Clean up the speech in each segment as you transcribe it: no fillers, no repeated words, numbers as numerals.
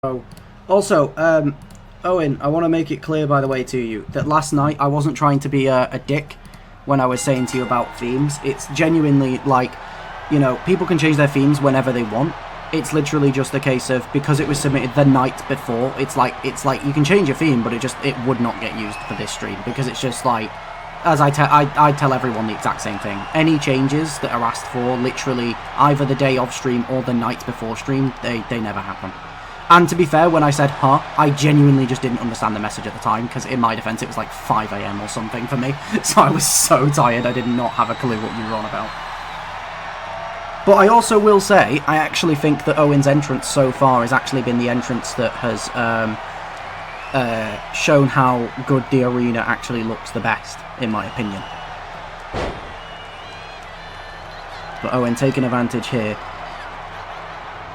Oh, also, Owen, I want to make it clear, by the way, to you that last night I wasn't trying to be a dick when I was saying to you about themes. It's genuinely like, you know, people can change their themes whenever they want. It's literally just a case of because it was submitted the night before. It's like you can change your theme, but it would not get used for this stream because it's just like, as I tell everyone the exact same thing. Any changes that are asked for, literally either the day of stream or the night before stream, they never happen. And to be fair, when I said, I genuinely just didn't understand the message at the time, because in my defense, it was like 5 AM or something for me. So I was so tired, I did not have a clue what you were on about. But I also will say, I actually think that Owen's entrance so far has actually been the entrance that has shown how good the arena actually looks the best, in my opinion. But Owen taking advantage here.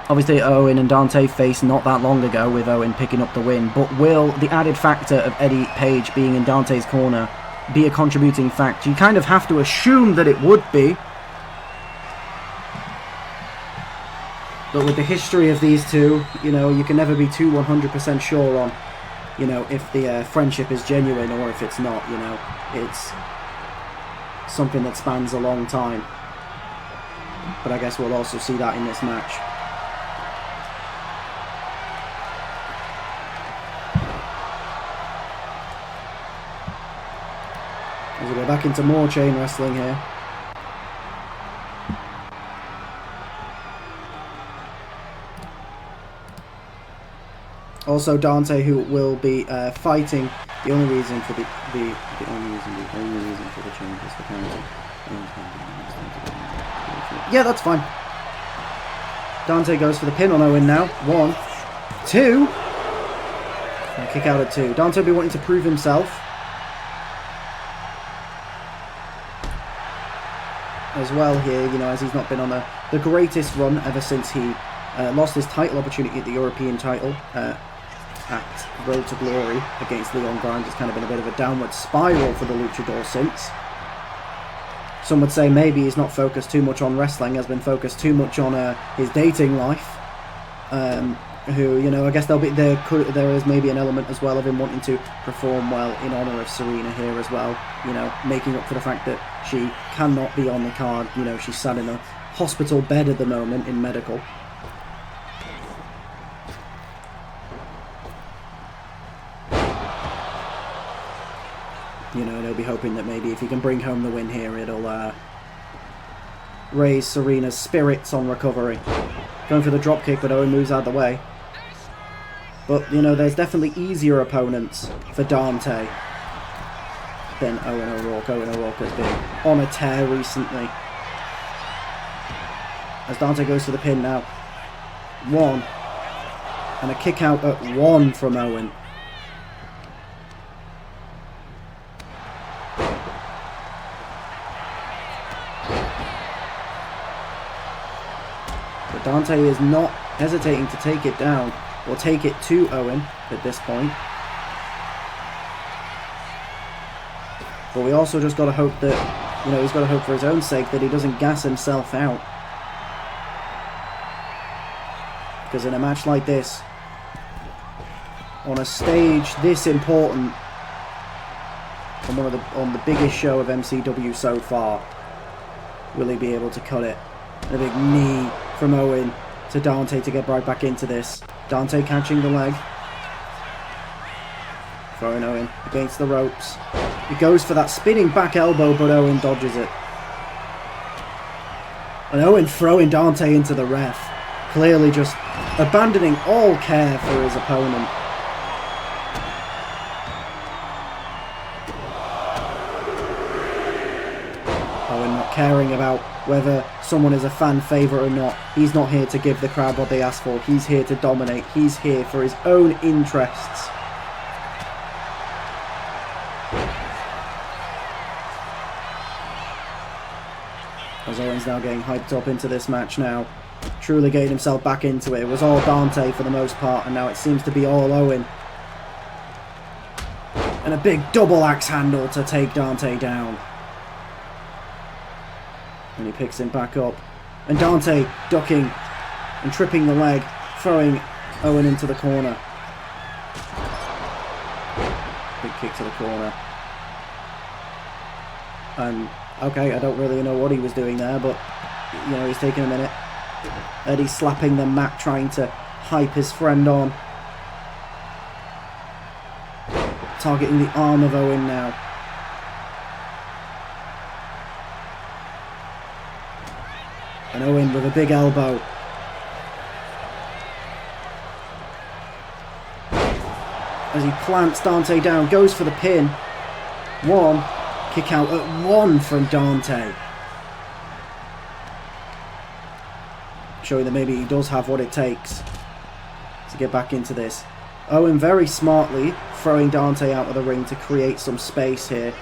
Obviously, Eoin and Dante faced not that long ago with Owen picking up the win, but will the added factor of Eddie Page being in Dante's corner be a contributing fact? You kind of have to assume that it would be. But with the history of these two, you know, you can never be too 100% sure on, you know, if the friendship is genuine or if it's not, you know. It's something that spans a long time. But I guess we'll also see that in this match. As we go back into more chain wrestling here. Also Dante, who will be fighting. The only reason for the only reason for the change is the penalty. Yeah, that's fine. Dante goes for the pin on Owen now. 1, 2. And kick out at 2. Dante will be wanting to prove himself as well here, you know, as he's not been on the greatest run ever since he lost his title opportunity at the European title at Road to Glory against Leon Grimes. It's kind of been a bit of a downward spiral for the luchador since. Some would say maybe he's not focused too much on wrestling, has been focused too much on his dating life. Who, you know, I guess there is maybe an element as well of him wanting to perform well in honour of Serena here as well. You know, making up for the fact that she cannot be on the card. You know, she's sat in a hospital bed at the moment in medical. You know, and he'll be hoping that maybe if he can bring home the win here, it'll raise Serena's spirits on recovery. Going for the dropkick, but Owen moves out of the way. But, you know, there's definitely easier opponents for Dante than Owen O'Rourke. Owen O'Rourke has been on a tear recently. As Dante goes for the pin now. 1. And a kick out at 1 from Owen. But Dante is not hesitating to take it down, or take it to Owen at this point. But we also just got to hope that, you know, he's got to hope for his own sake that he doesn't gas himself out. Because in a match like this, on a stage this important, on the biggest show of MCW so far, will he be able to cut it? And a big knee from Owen to Dante to get right back into this. Dante catching the leg. Throwing Owen against the ropes. He goes for that spinning back elbow, but Owen dodges it. And Owen throwing Dante into the ref. Clearly just abandoning all care for his opponent. Owen not caring about whether someone is a fan favourite or not. He's not here to give the crowd what they ask for. He's here to dominate. He's here for his own interests. As Owen's now getting hyped up into this match now. Truly getting himself back into it. It was all Dante for the most part, and now it seems to be all Owen. And a big double axe handle to take Dante down. And he picks him back up. And Dante ducking and tripping the leg, throwing Eoin into the corner. Big kick to the corner. And, okay, I don't really know what he was doing there, but, you know, he's taking a minute. Eddie's slapping the mat, trying to hype his friend on. Targeting the arm of Eoin now. And Eoin with a big elbow. As he plants Dante down, goes for the pin. One. Kick out at one from Dante. Showing that maybe he does have what it takes to get back into this. Eoin very smartly throwing Dante out of the ring to create some space here.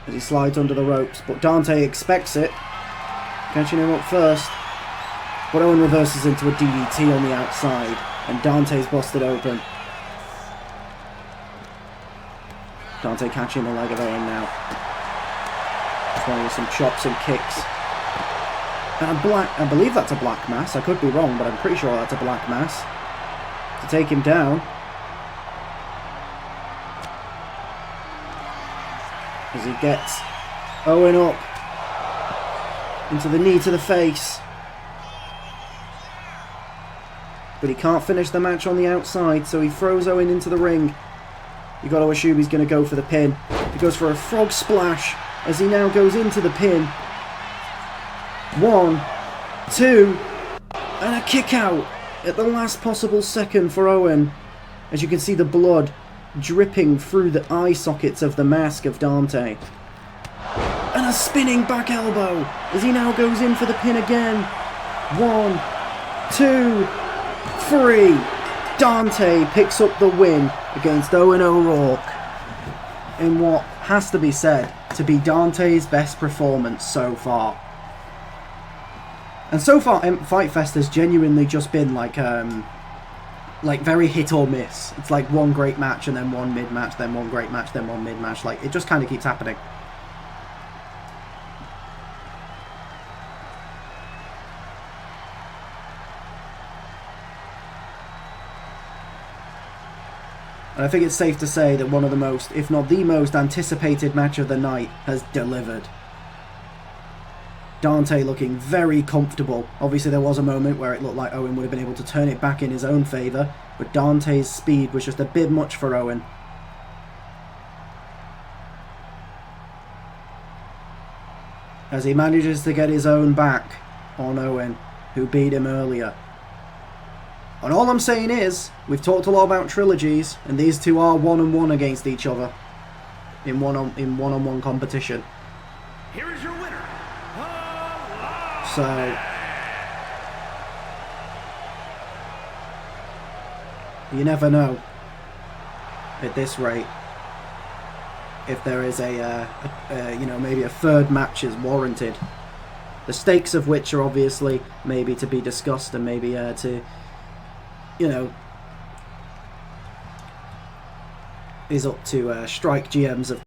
As he slides under the ropes, but Dante expects it. Catching him up first. But Eoin reverses into a DDT on the outside. And Dante's busted open. Dante catching the leg of Eoin now. Trying some chops and kicks. And I believe that's a black mass. I could be wrong, but I'm pretty sure that's a black mass. To take him down. As he gets Eoin up. Into the knee to the face. But he can't finish the match on the outside, so he throws Eoin into the ring. You got to assume he's going to go for the pin. He goes for a frog splash as he now goes into the pin. 1, 2, and a kick out at the last possible second for Eoin. As you can see the blood dripping through the eye sockets of the mask of Dante. And a spinning back elbow as he now goes in for the pin again. 1, 2, 3. Dante picks up the win against Eoin O'Rourke in what has to be said to be Dante's best performance so far. And so far, FightFest has genuinely just been like very hit or miss. It's like one great match and then one mid-match, then one great match, then one mid-match. Like, it just kind of keeps happening. And I think it's safe to say that one of the most, if not the most, anticipated match of the night has delivered. Dante looking very comfortable. Obviously there was a moment where it looked like Eoin would have been able to turn it back in his own favour, but Dante's speed was just a bit much for Eoin. As he manages to get his own back on Eoin, who beat him earlier. And all I'm saying is, we've talked a lot about trilogies, and these two are 1-1 against each other in one-on-one competition. Here is your winner. So you never know at this rate if there is you know, maybe a third match is warranted. The stakes of which are obviously maybe to be discussed and maybe to, you know, is up to strike GMs of